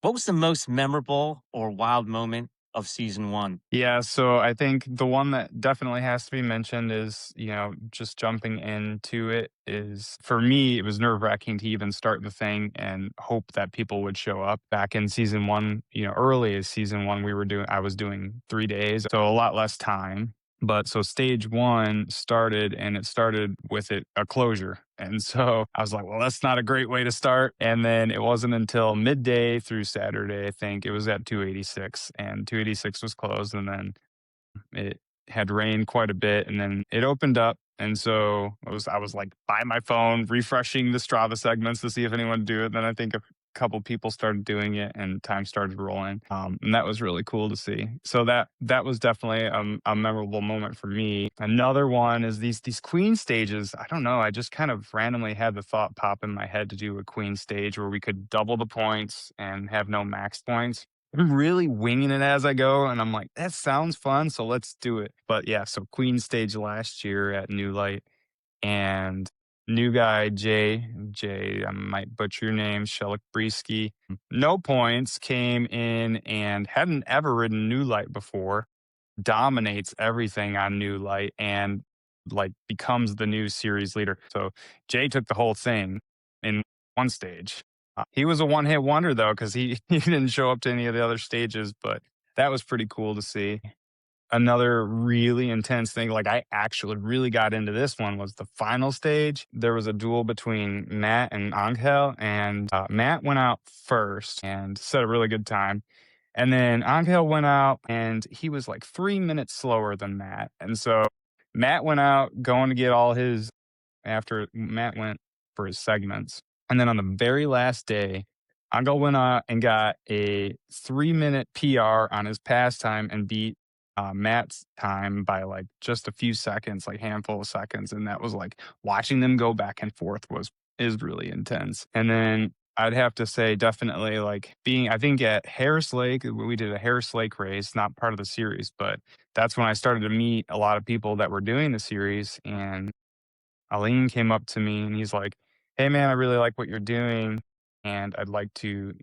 What was the most memorable or wild moment of season one? Yeah, so I think the one that definitely has to be mentioned is, just jumping into it is for me, it was nerve-wracking to even start the thing and hope that people would show up. Back in season one, early as season one, I was doing 3 days, so a lot less time. But so stage one started and it started with a closure. And so I was like, well, that's not a great way to start. And then it wasn't until midday through Saturday, I think it was at 286 and 286 was closed. And then it had rained quite a bit and then it opened up. And so I was like by my phone refreshing the Strava segments to see if anyone would do it. Then I think a couple people started doing it and time started rolling. And that was really cool to see. So that was definitely a memorable moment for me. Another one is these queen stages. I don't know. I just kind of randomly had the thought pop in my head to do a queen stage where we could double the points and have no max points. I'm really winging it as I go, and I'm like, "That sounds fun, so let's do it." But yeah, so Queen stage last year at New Light, and new guy Jay, I might butcher your name, Shelik no points, came in and hadn't ever ridden New Light before, dominates everything on New Light, and like becomes the new series leader. So Jay took the whole thing in one stage. He was a one hit wonder though, because he didn't show up to any of the other stages, but that was pretty cool to see. Another really intense thing, like I actually really got into this one, was the final stage. There was a duel between Matt and Angel, and Matt went out first and set a really good time. And then Angel went out and he was like 3 minutes slower than Matt. And so Matt went out going to get all his, after Matt went for his segments. And then on the very last day, Angel went out and got a 3 minute PR on his pastime and beat Matt's time by like just a few seconds, like handful of seconds. And that was like watching them go back and forth is really intense. And then I'd have to say definitely like I think at Harris Lake, we did a Harris Lake race, not part of the series, but that's when I started to meet a lot of people that were doing the series. And Aline came up to me and he's like, "Hey man, I really like what you're doing and I'd like to,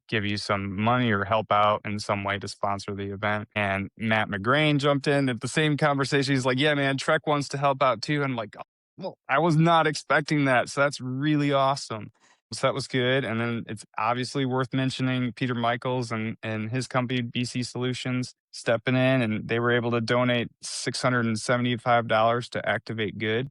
give you some money or help out in some way to sponsor the event." And Matt McGrain jumped in at the same conversation. He's like, "Yeah, man, Trek wants to help out too." And I'm like, "Oh, well, I was not expecting that. So that's really awesome." So that was good. And then it's obviously worth mentioning Peter Michaels and his company, BC Solutions, stepping in and they were able to donate $675 to Activate Good.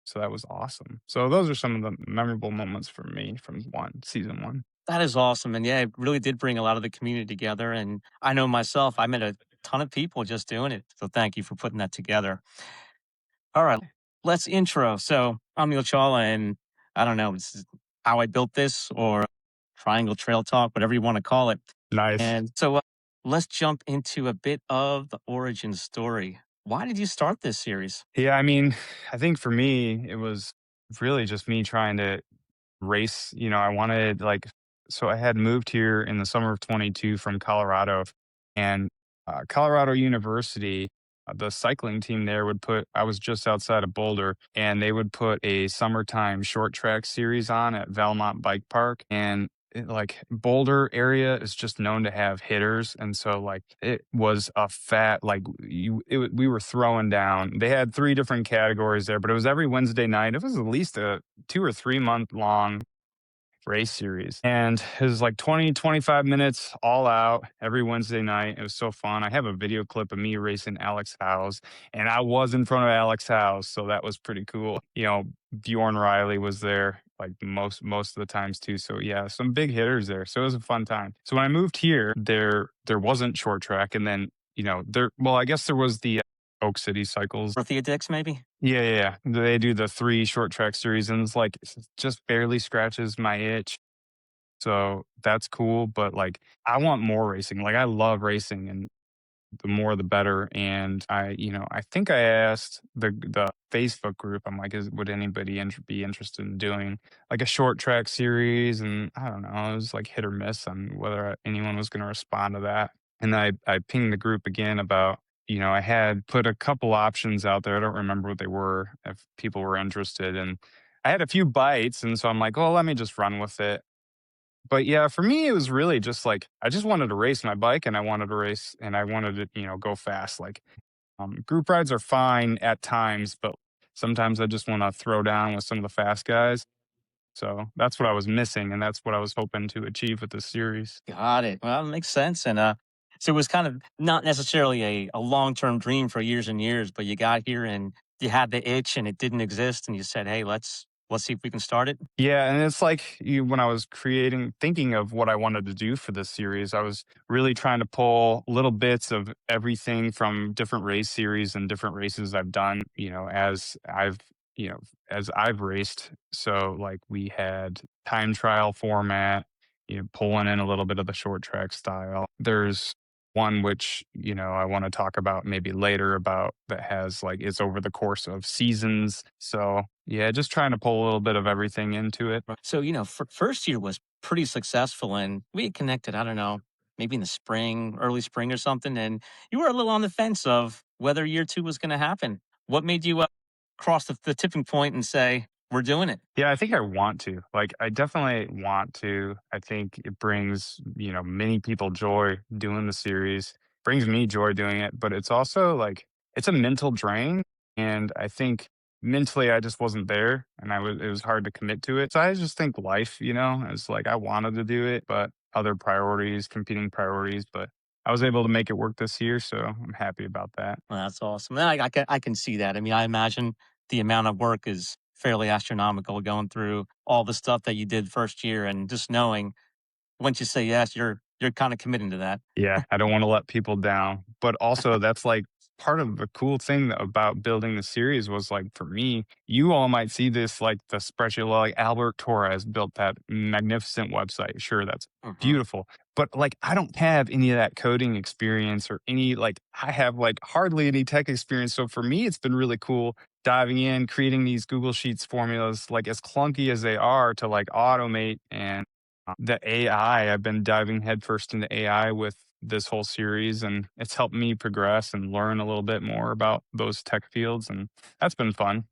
So that was awesome. So those are some of the memorable moments for me from season one. That is awesome. And yeah, it really did bring a lot of the community together. And I know myself, I met a ton of people just doing it. So thank you for putting that together. All right, let's intro. So I'm Neil Chawla, and I don't know, this is how I built this or Triangle Trail Talk, whatever you want to call it. Nice. And so let's jump into a bit of the origin story. Why did you start this series? Yeah, I mean, I think for me, it was really just me trying to race. I wanted like, so I had moved here in the summer of 22 from Colorado, and Colorado University, the cycling team there I was just outside of Boulder, and they would put a summertime short track series on at Valmont Bike Park. And like Boulder area is just known to have hitters, and so like it was a fat like we were throwing down. They had three different categories there, but it was every Wednesday night. It was at least a 2 or 3 month long race series. And it was like 20, 25 minutes all out every Wednesday night. It was so fun. I have a video clip of me racing Alex Howes, and I was in front of Alex Howes. So that was pretty cool. Bjorn Riley was there like most of the times too. So yeah, some big hitters there. So it was a fun time. So when I moved here, there wasn't short track. And then, I guess there was the Oak City Cycles. Dorothea Dix, maybe? Yeah, yeah, yeah. They do the 3 short track series, and it's like, just barely scratches my itch. So that's cool, but, like, I want more racing. Like, I love racing, and the more the better, and I think I asked the Facebook group, I'm like, would anybody be interested in doing, like, a short track series? And I don't know, it was, like, hit or miss on whether anyone was gonna respond to that. And I pinged the group again about, I had put a couple options out there. I don't remember what they were, if people were interested, and I had a few bites, and so I'm like, "Well, let me just run with it." But yeah, for me, it was really just like I just wanted to race my bike and I wanted to race and I wanted to, go fast. Like group rides are fine at times, but sometimes I just want to throw down with some of the fast guys. So that's what I was missing, and that's what I was hoping to achieve with this series. Got it. Well, it makes sense. And so it was kind of not necessarily a long term dream for years and years, but you got here and you had the itch and it didn't exist, and you said, "Hey, let's see if we can start it." Yeah, and it's like when I was thinking of what I wanted to do for this series, I was really trying to pull little bits of everything from different race series and different races I've done, you know, as I've raced. So like we had time trial format, pulling in a little bit of the short track style. There's one which, I want to talk about maybe later about that has like it's over the course of seasons. So yeah, just trying to pull a little bit of everything into it. Right. So, first year was pretty successful and we had connected, I don't know, maybe in the spring, early spring or something. And you were a little on the fence of whether year two was going to happen. What made you cross the tipping point and say, we're doing it? Yeah, I think I want to. Like, I definitely want to. I think it brings, many people joy doing the series, brings me joy doing it, but it's also like, it's a mental drain. And I think mentally, I just wasn't there and it was hard to commit to it. So I just think life, is like, I wanted to do it, but other priorities, competing priorities, but I was able to make it work this year. So I'm happy about that. Well, that's awesome. And I can see that. I mean, I imagine the amount of work is fairly astronomical going through all the stuff that you did first year and just knowing once you say yes, you're kind of committing to that. Yeah, I don't wanna let people down, but also that's, like, part of the cool thing about building the series was, like, for me, you all might see this, like, the spreadsheet, like, Albert Torres built that magnificent website. Sure, that's Hmm. beautiful, but, like, I don't have any of that coding experience or I have, like, hardly any tech experience, so for me, it's been really cool diving in, creating these Google Sheets formulas, like, as clunky as they are to, like, automate and the AI, I've been diving headfirst into AI with this whole series, and it's helped me progress and learn a little bit more about those tech fields, and that's been fun.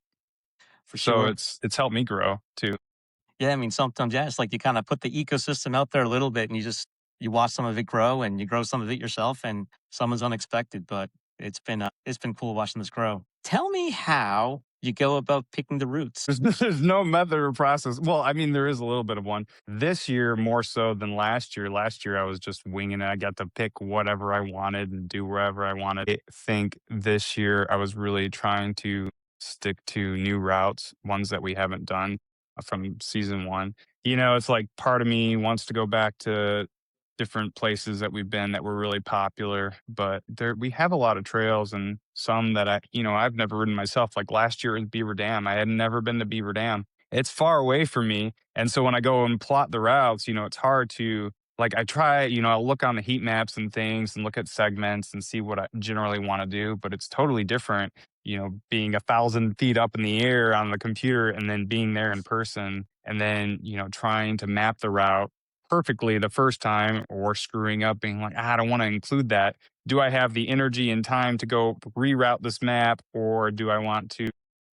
For So sure. it's helped me grow too. Yeah, I mean, sometimes, yeah, it's like you kind of put the ecosystem out there a little bit and you watch some of it grow and you grow some of it yourself and some is unexpected, but it's been cool watching this grow. Tell me how you go about picking the routes. There's no method or process. Well, I mean, there is a little bit of one. This year, more so than last year. Last year, I was just winging it. I got to pick whatever I wanted and do wherever I wanted. I think this year, I was really trying to stick to new routes, ones that we haven't done from season one. It's like part of me wants to go back to different places that we've been that were really popular, but we have a lot of trails and some that I've never ridden myself. Like last year in Beaver Dam, I had never been to Beaver Dam. It's far away from me, and so when I go and plot the routes, it's hard to like. I try, I'll look on the heat maps and things and look at segments and see what I generally want to do, but it's totally different. Being 1,000 feet up in the air on the computer and then being there in person, and then trying to map the route perfectly the first time or screwing up being like, I don't want to include that. Do I have the energy and time to go reroute this map or do I want to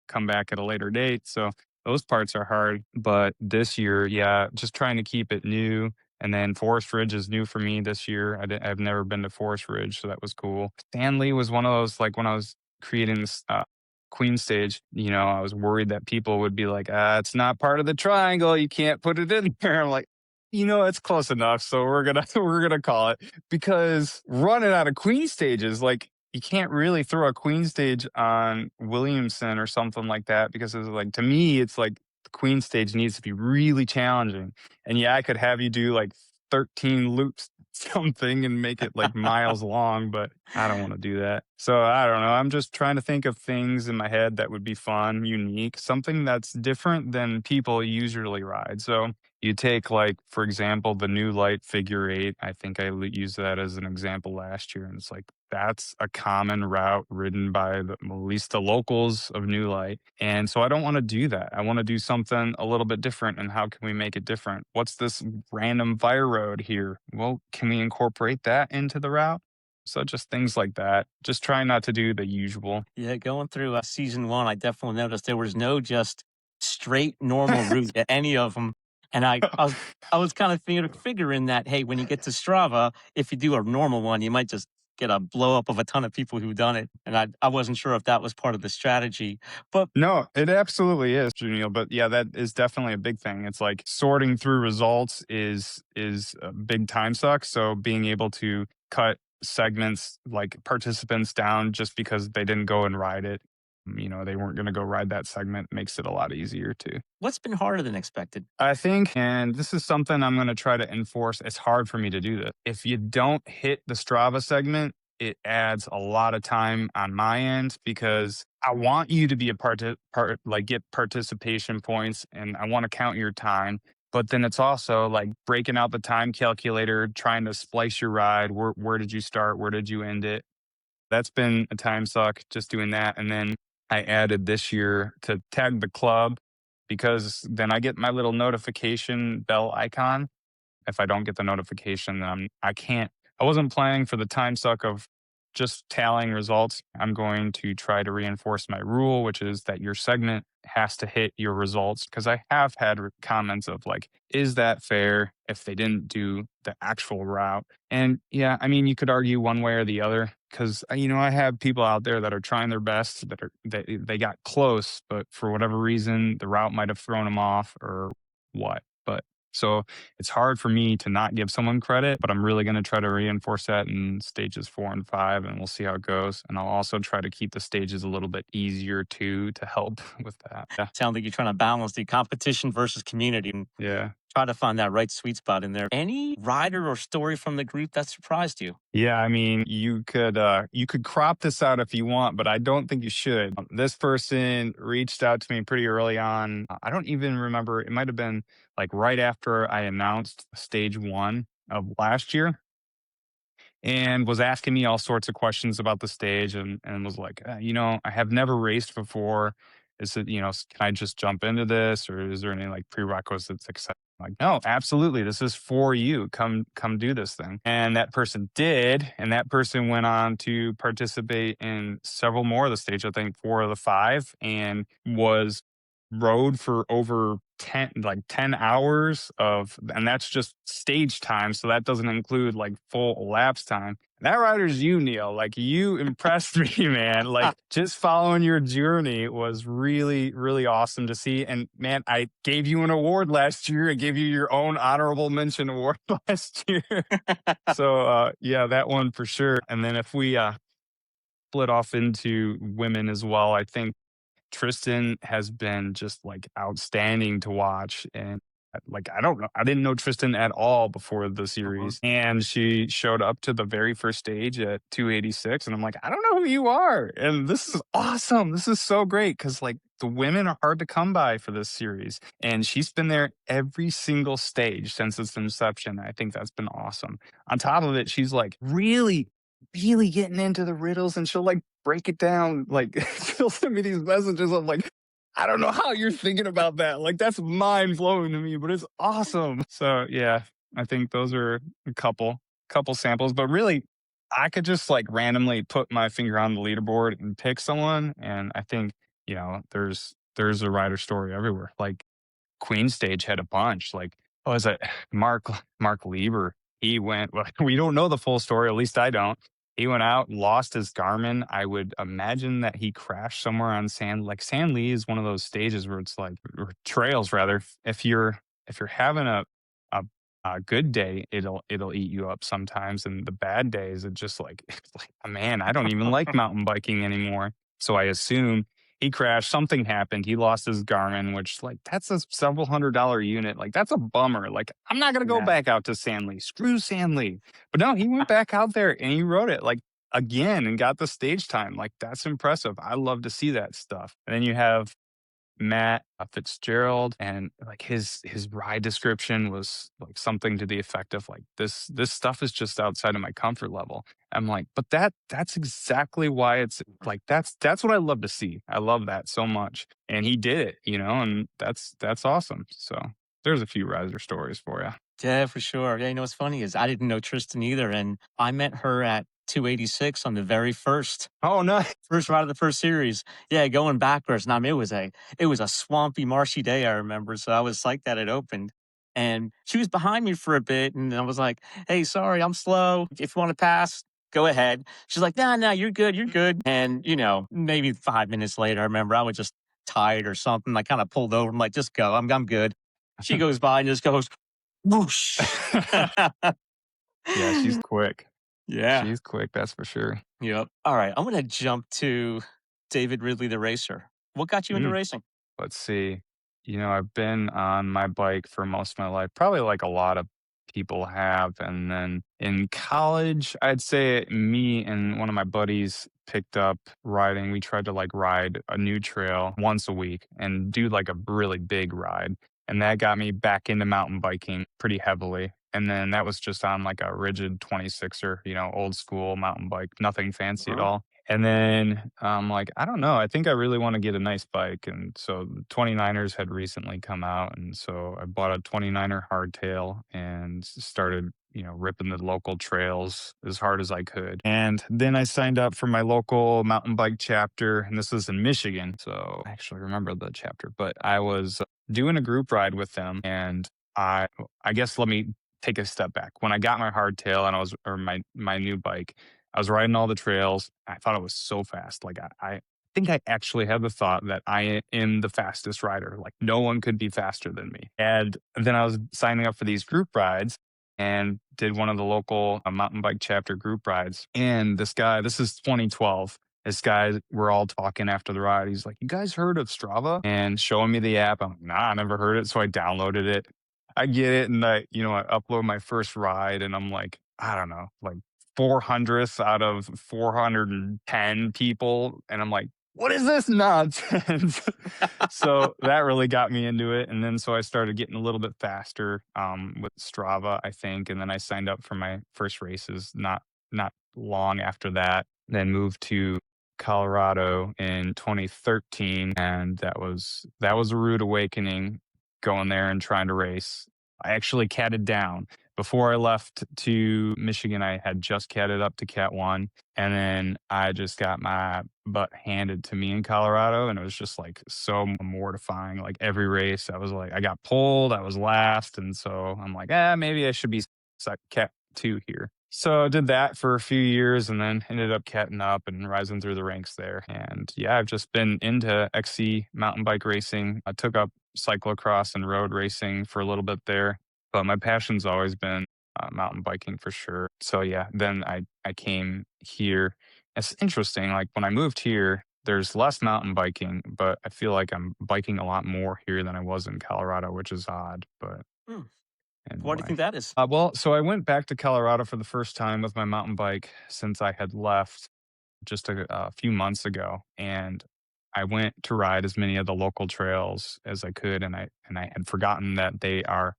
come back at a later date? So those parts are hard. But this year, yeah, just trying to keep it new. And then Forest Ridge is new for me this year. I've never been to Forest Ridge, so that was cool. Stanley was one of those, like when I was creating this Queen stage, I was worried that people would be like, it's not part of the triangle. You can't put it in there. I'm like, it's close enough, so we're gonna we're gonna call it because running out of queen stages, like you can't really throw a queen stage on Williamson or something like that because it's like to me, it's like the queen stage needs to be really challenging. And yeah, I could have you do like 13 loops something and make it like miles long, but I don't want to do that. So I don't know. I'm just trying to think of things in my head that would be fun, unique, something that's different than people usually ride. So you take like, for example, the New Light figure eight. I think I used that as an example last year, and it's like that's a common route ridden by at least the locals of New Light. And so I don't want to do that. I want to do something a little bit different. And how can we make it different? What's this random fire road here? Well, can we incorporate that into the route? So just things like that. Just try not to do the usual. Yeah, going through season one, I definitely noticed there was no just straight normal route to any of them. And I was kind of figuring that, hey, when you get to Strava, if you do a normal one, you might just get a blow up of a ton of people who've done it. And I wasn't sure if that was part of the strategy. But No, it absolutely is, Junior. But yeah, that is definitely a big thing. It's like sorting through results is a big time suck. So being able to cut segments like participants down just because they didn't go and ride it, they weren't going to go ride that segment makes it a lot easier too. what's been harder than expected? I think, and this is something I'm going to try to enforce. It's hard for me to do this. If you don't hit the Strava segment, it adds a lot of time on my end because I want you to be a like get participation points and I want to count your time. But then it's also like breaking out the time calculator, trying to splice your ride. Where did you start? Where did you end it? That's been a time suck just doing that. And then I added this year to tag the club because then I get my little notification bell icon. If I don't get the notification, then I can't. I wasn't planning for the time suck of just tallying results. I'm going to try to reinforce my rule, which is that your segment has to hit your results. Because I have had comments of like, is that fair if they didn't do the actual route? And yeah, I mean, you could argue one way or the other. Because I have people out there that are trying their best, they got close, but for whatever reason, the route might have thrown them off or what. But so it's hard for me to not give someone credit, but I'm really going to try to reinforce that in stages 4 and 5, and we'll see how it goes. And I'll also try to keep the stages a little bit easier too to help with that. Yeah. Sounds like you're trying to balance the competition versus community and Yeah. try to find that right sweet spot in there. Any rider or story from the group that surprised you? Yeah, I mean, you could crop this out if you want, but I don't think you should. This person reached out to me pretty early on. I don't even remember. It might have been like right after I announced stage 1 of last year and was asking me all sorts of questions about the stage and was like, I have never raced before. Is it, can I just jump into this or is there any like prerequisites, etc.? Like, no, absolutely. This is for you. Come do this thing. And that person did. And that person went on to participate in several more of the stage, I think 4 of the 5, and was rode for over 10 hours and that's just stage time, so that doesn't include like full elapsed time. That rider's you, Neil. Like, you impressed me, man. Like, just following your journey was really, really awesome to see. And man, I gave you an award last year. I gave you your own honorable mention award last year. So yeah, that one for sure. And then if we split off into women as well, I think Tristan has been just like outstanding to watch. And like, I don't know, I didn't know Tristan at all before the Mhm. series. And she showed up to the very first stage at 286. And I'm like, I don't know who you are. And this is awesome. This is so great. Cause like the women are hard to come by for this series. And she's been there every single stage since its inception. I think that's been awesome. On top of it, she's like really getting into the riddles and she'll like break it down. Like, she'll send me these messages of like, I don't know how you're thinking about that. Like, that's mind blowing to me, but it's awesome. So yeah, I think those are a couple samples, but really I could just like randomly put my finger on the leaderboard and pick someone. And I think, there's a rider story everywhere. Like, Queen stage had a bunch. Like, oh, is it Mark Lieber? He went. Well, we don't know the full story. At least I don't. He went out, lost his Garmin. I would imagine that he crashed somewhere on sand. Like, San Lee is one of those stages where it's like, or trails rather. If you're having a a good day, it'll eat you up sometimes, and the bad days, it just like, it's like, man, I don't even like mountain biking anymore. So I assume he crashed, something happened, he lost his Garmin, which, like, that's a several $100 unit, like, that's a bummer, like, I'm not gonna go Yeah. back out to Sandley, screw Sandley. But no, he went back out there and he rode it, like, again and got the stage time, like, that's impressive, I love to see that stuff. And then you have Matt Fitzgerald, and like his ride description was like something to the effect of like, this stuff is just outside of my comfort level. I'm like, but that's exactly why it's like, that's what I love to see. I love that so much. And he did it, and that's awesome. So there's a few riser stories for you. Yeah, for sure. Yeah, what's funny is I didn't know Tristan either, and I met her at 286 on the very Oh no. first ride of the first series. Yeah, going backwards. And I mean, it was a swampy, marshy day. I remember, so I was psyched that it opened. And she was behind me for a bit, and I was like, "Hey, sorry, I'm slow. If you wanna pass, go ahead." She's like, "No, no, you're good, you're good." And, maybe 5 minutes later, I remember I was just tired or something. I kinda pulled over. I'm like, "Just go. I'm good." She goes by and just goes, "Whoosh." Yeah, she's quick. Yeah. She's quick, that's for sure. Yep. Alright, I'm gonna jump to David Ridley, the racer. What got you into Mm. racing? Let's see. I've been on my bike for most of my life, probably like a lot of people have. And then in college, I'd say me and one of my buddies picked up riding. We tried to like ride a new trail once a week and do like a really big ride. And that got me back into mountain biking pretty heavily. And then that was just on like a rigid 26er, old school mountain bike, nothing fancy at Uh-huh. all. And then I'm like, I don't know. I think I really want to get a nice bike. And so the 29ers had recently come out. And so I bought a 29er hardtail and started, ripping the local trails as hard as I could. And then I signed up for my local mountain bike chapter. And this was in Michigan. So I actually remember the chapter, but I was doing a group ride with them. And I, I guess let me take a step back. When I got my hardtail and or my new bike, I was riding all the trails. I thought it was so fast. Like I think I actually had the thought that I am the fastest rider. Like no one could be faster than me. And then I was signing up for these group rides and did one of the local mountain bike chapter group rides. And this guy, this is 2012. This guy, we're all talking after the ride. He's like, "You guys heard of Strava?" And showing me the app. I'm like, "Nah, I never heard it." So I downloaded it. I get it, and I upload my first ride, and I'm like, I don't know, like 400th out of 410 people, and I'm like, "What is this nonsense?" So that really got me into it, and then so I started getting a little bit faster with Strava, I think, and then I signed up for my first races not long after that. Then moved to Colorado in 2013, and that was a rude awakening going there and trying to race. I actually catted down. Before I left to Michigan, I had just catted up to Cat 1, and then I just got my butt handed to me in Colorado, and it was just, like, so mortifying, like, every race, I was like I got pulled, I was last, and so I'm like, maybe I should be Cat 2 here." So, I did that for a few years and then ended up catting up and rising through the ranks there, and, yeah, I've just been into XC mountain bike racing. I took up cyclocross and road racing for a little bit there, but my passion's always been mountain biking for sure. So yeah, then I came here. It's interesting. Like when I moved here, there's less mountain biking, but I feel like I'm biking a lot more here than I was in Colorado, which is odd. But Hmm. Why do you anyway, think that is? well, so I went back to Colorado for the first time with my mountain bike since I had left just a few months ago, and I went to ride as many of the local trails as I could, and I had forgotten that they are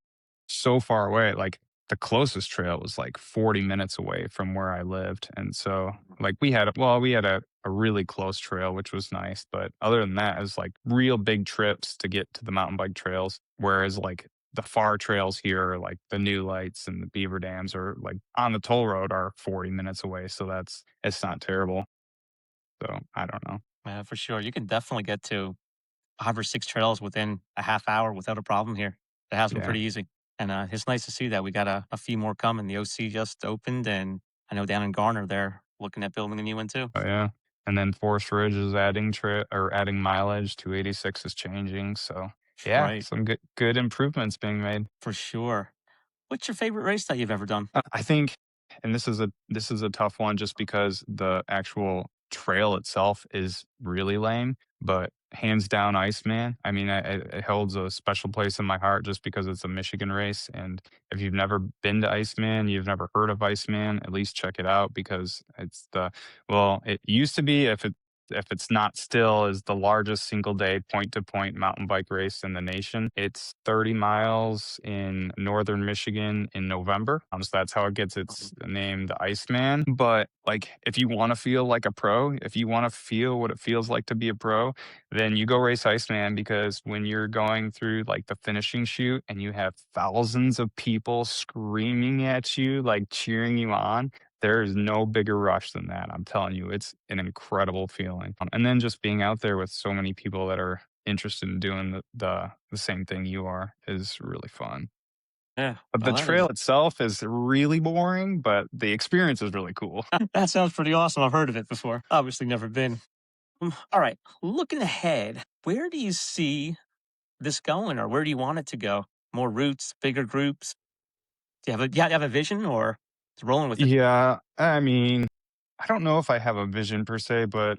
so far away. Like the closest trail was like 40 minutes away from where I lived, and so like we had a really close trail, which was nice, but other than that, it was like real big trips to get to the mountain bike trails. Whereas like the far trails here, like the New Lights and the Beaver Dams, are like on the toll road are 40 minutes away, so it's not terrible. So, I don't know. Yeah, for sure. You can definitely get to 5 or 6 trails within a half hour without a problem here. It has been Yeah. pretty easy, and, it's nice to see that. We got a few more coming. The OC just opened, and I know down in Garner, they're looking at building a new one too. Oh, yeah. And then Forest Ridge is adding mileage, 286 is changing, so, yeah, Right, some good improvements being made. for sure. What's your favorite race that you've ever done? I think and this is a tough one just because the actual trail itself is really lame, but hands down Iceman. I mean, it holds a special place in my heart just because it's a Michigan race, and if you've never been to Iceman, you've never heard of Iceman, at least check it out because it used to be, if it's not still, is the largest single day point to point mountain bike race in the nation. It's 30 miles in northern Michigan in November. So that's how it gets its name, the Iceman. But like, if you want to feel like a pro, if you want to feel what it feels like to be a pro, then you go race Iceman, because when you're going through like the finishing chute and you have thousands of people screaming at you, like cheering you on, there is no bigger rush than that. I'm telling you, it's an incredible feeling. And then just being out there with so many people that are interested in doing the same thing you are is really fun. Yeah. But the Well, that trail is itself is really boring, but the experience is really cool. that sounds pretty awesome. I've heard of it before. Obviously, never been. All right. Looking ahead, where do you see this going, or where do you want it to go? More routes, bigger groups? Do you have a vision, or it's rolling with it? Yeah, I mean, I don't know if I have a vision per se, but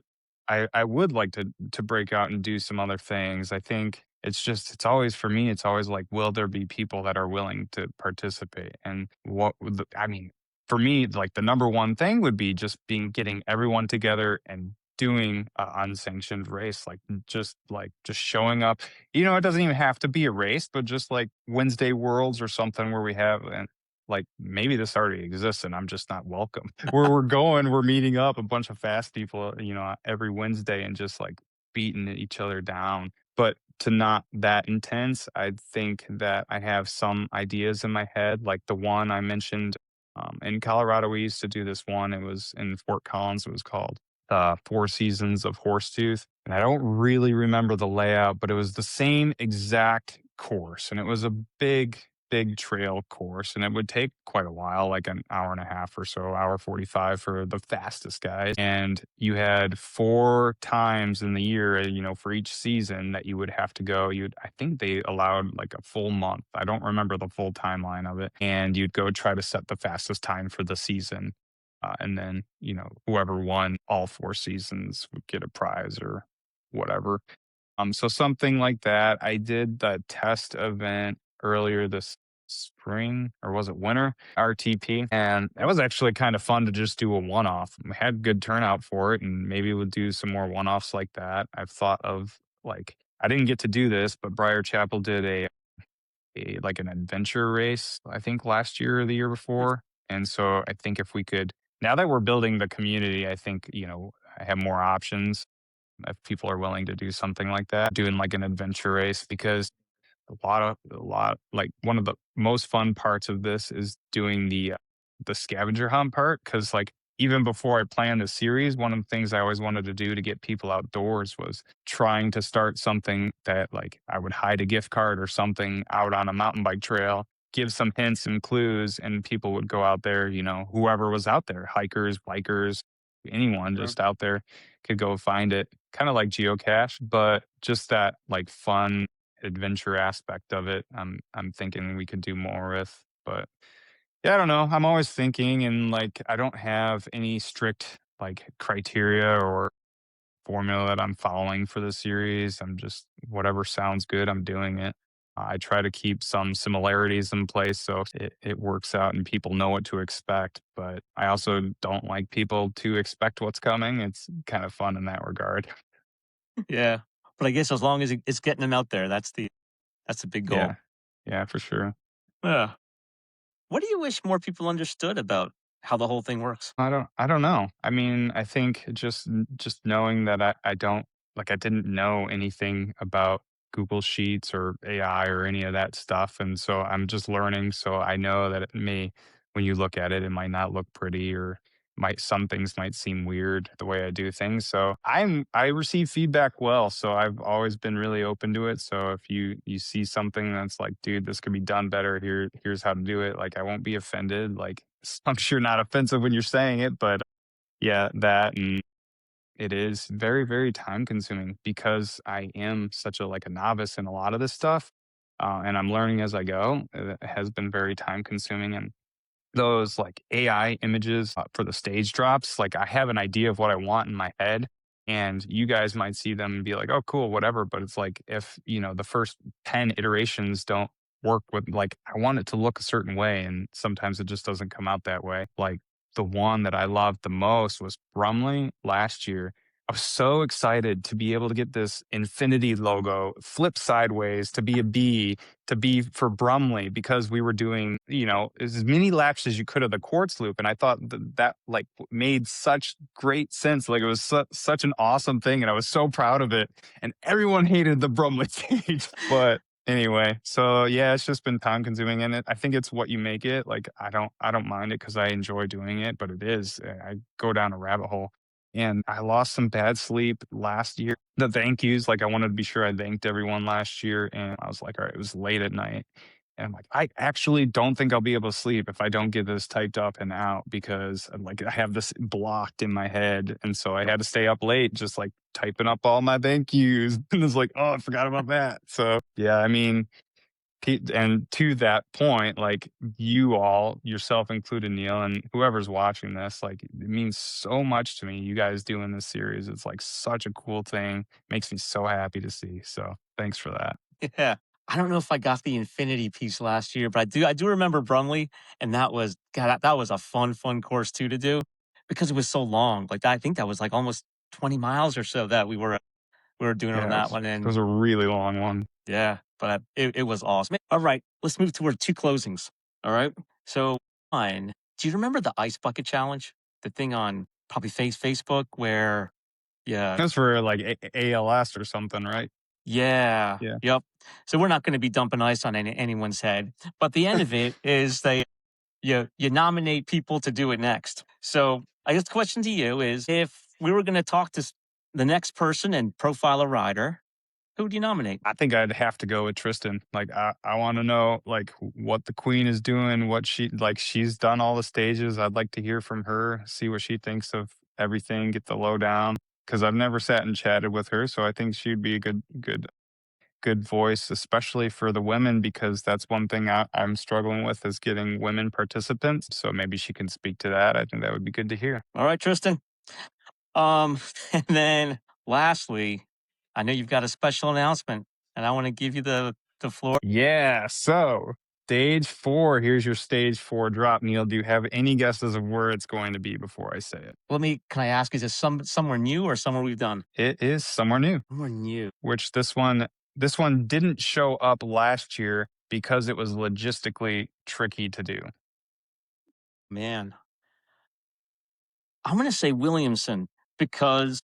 I would like to break out and do some other things. I think it's always for me, it's always like, will there be people that are willing to participate? And I mean, for me, like the number one thing would be just getting everyone together and doing a unsanctioned race, just showing up. It doesn't even have to be a race, but just like Wednesday Worlds or something where we have like maybe this already exists and I'm just not welcome. Where we're meeting up a bunch of fast people, every Wednesday and just like beating each other down. But to not that intense, I think that I have some ideas in my head, like the one I mentioned in Colorado. We used to do this one. It was in Fort Collins. It was called Four Seasons of Horsetooth. And I don't really remember the layout, but it was the same exact course. And it was a big trail course, and it would take quite a while, like an hour and a half or so, hour 45 for the fastest guys. And you had 4 times in the year, for each season that you would have to go. I think they allowed like a full month. I don't remember the full timeline of it. And you'd go try to set the fastest time for the season. And then, whoever won all 4 seasons would get a prize or whatever. So something like that. I did the test event earlier this spring, or was it winter? RTP. And that was actually kind of fun to just do a one off. We had good turnout for it, and maybe we'll do some more one offs like that. I've thought of like, I didn't get to do this, but Briar Chapel did like an adventure race, I think last year or the year before. And so I think if we could, now that we're building the community, I think, I have more options if people are willing to do something like that, doing like an adventure race, because like one of the most fun parts of this is doing the scavenger hunt part. Cause like even before I planned the series, one of the things I always wanted to do to get people outdoors was trying to start something that like I would hide a gift card or something out on a mountain bike trail, give some hints and clues, and people would go out there, whoever was out there, hikers, bikers, anyone Sure. just out there could go find it. Kind of like geocache, but just that like fun adventure aspect of it. I'm thinking we could do more with. But yeah, I don't know. I'm always thinking, and like I don't have any strict like criteria or formula that I'm following for the series. I'm just whatever sounds good, I'm doing it. I try to keep some similarities in place so it works out and people know what to expect. But I also don't like people to expect what's coming. It's kind of fun in that regard. Yeah. But I guess as long as it's getting them out there, that's the big goal. Yeah. Yeah, for sure. Yeah. What do you wish more people understood about how the whole thing works? I don't know. I mean, I think just knowing that I don't like I didn't know anything about Google Sheets or AI or any of that stuff. And so I'm just learning. So I know that it may when you look at it, it might not look pretty or some things might seem weird the way I do things. So I receive feedback well. So I've always been really open to it. So if you see something that's like, dude, this could be done better, here's how to do it. Like I won't be offended. Like I'm sure not offensive when you're saying it, but yeah, that and it is very, very time consuming because I am such a novice in a lot of this stuff. And I'm learning as I go. It has been very time consuming and those like AI images for the stage drops, like I have an idea of what I want in my head. And you guys might see them and be like, oh, cool, whatever. But it's like if, the first 10 iterations don't work with, like, I want it to look a certain way. And sometimes it just doesn't come out that way. Like the one that I loved the most was Brumley last year. I was so excited to be able to get this infinity logo flip sideways to be a B to be for Brumley because we were doing, as many laps as you could of the quartz loop. And I thought that like made such great sense. Like it was such an awesome thing. And I was so proud of it. And everyone hated the Brumley stage. But anyway, so yeah, it's just been time consuming. And I think it's what you make it. Like I don't mind it because I enjoy doing it, but it is, I go down a rabbit hole. And I lost some bad sleep last year. The thank yous, like I wanted to be sure I thanked everyone last year. And I was like, all right, it was late at night. And I'm like, I actually don't think I'll be able to sleep if I don't get this typed up and out because like I have this blocked in my head. And so I had to stay up late, just like typing up all my thank yous. And it's like, oh, I forgot about that. So yeah, I mean, and to that point, like you all, yourself included, Neil, and whoever's watching this, like it means so much to me. You guys doing this series, it's like such a cool thing. Makes me so happy to see. So thanks for that. Yeah. I don't know if I got the Infinity piece last year, but I do remember Brumley, and that was God, that was a fun course too to do because it was so long. Like I think that was like almost 20 miles or so that we were doing on Yeah, that one. it And was a really long one. yeah, but it was awesome. All right, let's move toward two closings. All right. So fine. Do you remember the ice bucket challenge? The thing on probably Facebook where yeah, That's for like ALS or something, right? yeah, Yeah. yep. So we're not going to be dumping ice on anyone's head, but the end of it is you nominate people to do it next. So I guess the question to you is, if we were going to talk to the next person and profile a rider, who would you nominate? I think I'd have to go with Tristan. Like I want to know like what the queen is doing, what she like she's done all the stages. I'd like to hear from her, see what she thinks of everything, get the lowdown because I've never sat and chatted with her, so I think she'd be a good voice, especially for the women because that's one thing I'm struggling with is getting women participants. So maybe she can speak to that. I think that would be good to hear. All right, Tristan. And then lastly, I know you've got a special announcement, and I want to give you the floor. Yeah. So stage four. Here's your stage four drop. Neil, do you have any guesses of where it's going to be before I say it? Can I ask, is this somewhere new or somewhere we've done? It is somewhere new, Somewhere new. which this one didn't show up last year because it was logistically tricky to do. Man, I'm going to say Williamson because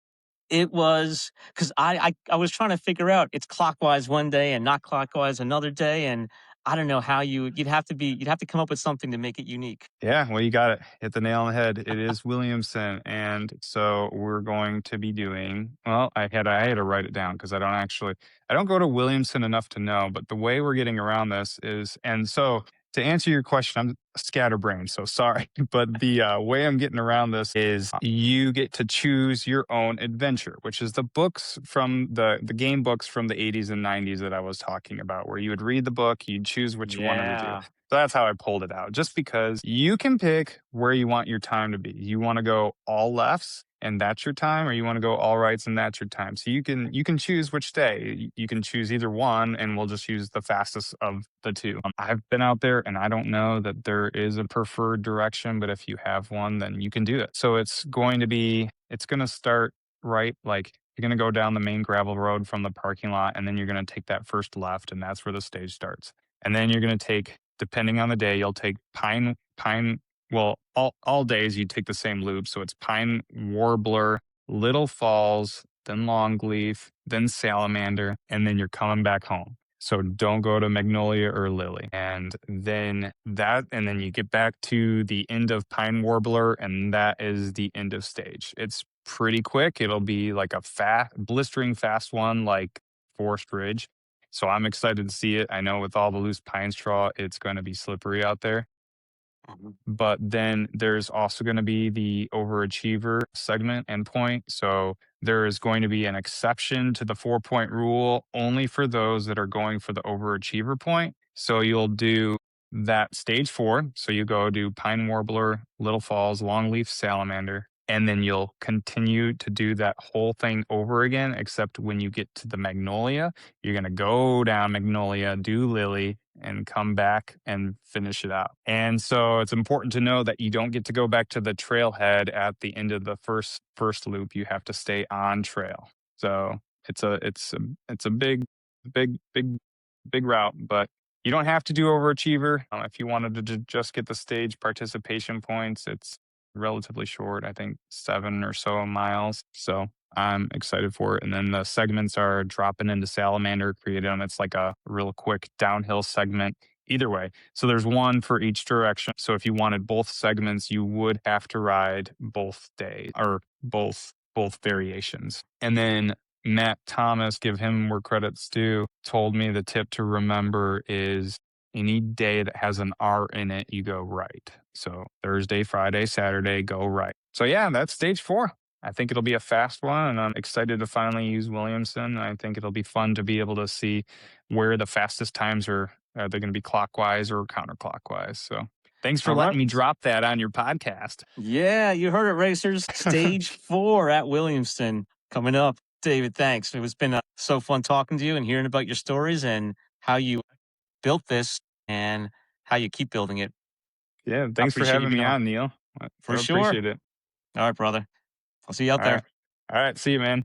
because I was trying to figure out it's clockwise one day and not clockwise another day, and I don't know how you'd have to come up with something to make it unique. Yeah, well, you got it. Hit the nail on the head. It is Williamson, and so we're going to be doing. Well, I had to write it down because I don't go to Williamson enough to know. But the way we're getting around this is, and so to answer your question, I'm scatterbrained, so sorry. But the way I'm getting around this is you get to choose your own adventure, which is the books from the game books from the 80s and 90s that I was talking about, where you would read the book, you'd choose what you wanted to do. Yeah. So that's how I pulled it out. Just because you can pick where you want your time to be. You want to go all lefts and that's your time, or you want to go all rights and that's your time. So you can choose which day. You can choose either one, and we'll just use the fastest of the two. I've been out there, and I don't know that there is a preferred direction, but if you have one, then you can do it. So it's going to start right like. You're going to go down the main gravel road from the parking lot, and then you're going to take that first left, and that's where the stage starts. And then you're going to take, depending on the day, you'll take well, all days you take the same loop. So it's Pine Warbler, Little Falls, then Longleaf, then Salamander, and then you're coming back home. So don't go to Magnolia or Lily. And then you get back to the end of Pine Warbler, and that is the end of stage. It's pretty quick. It'll be like a blistering fast one like Forest Ridge. So I'm excited to see it. I know with all the loose pine straw, it's going to be slippery out there. Mhm. But then there's also going to be the overachiever segment and point. So there is going to be an exception to the 4 point rule only for those that are going for the overachiever point. So you'll do that stage four. So you go do Pine Warbler, Little Falls, Longleaf, Salamander. And then you'll continue to do that whole thing over again, except when you get to the Magnolia, you're going to go down Magnolia, do Lily, and come back and finish it out. And so it's important to know that you don't get to go back to the trailhead at the end of the first loop. You have to stay on trail. So it's a big route, but you don't have to do overachiever. If you wanted to just get the stage participation points, it's relatively short. I think 7 or so miles. So I'm excited for it. And then the segments are dropping into Salamander, created them. It's like a real quick downhill segment. Either way. So there's one for each direction. So if you wanted both segments, you would have to ride both days or both variations. And then Matt Thomas, give him where credit's due, told me the tip to remember is any day that has an R in it, you go right. So Thursday, Friday, Saturday, go right. So yeah, that's stage 4. I think it'll be a fast one, and I'm excited to finally use Williamson. I think it'll be fun to be able to see where the fastest times are they going to be clockwise or counterclockwise. So thanks for All right. letting me drop that on your podcast. Yeah, you heard it, racers. Stage 4 at Williamston coming up. David, thanks. It was been so fun talking to you and hearing about your stories and how you built this and how you keep building it. Yeah, I thanks for appreciate you having me being on. on, Neil. I For sure. appreciate it. All right, brother. I'll see you out All right. there. All right. See you, man.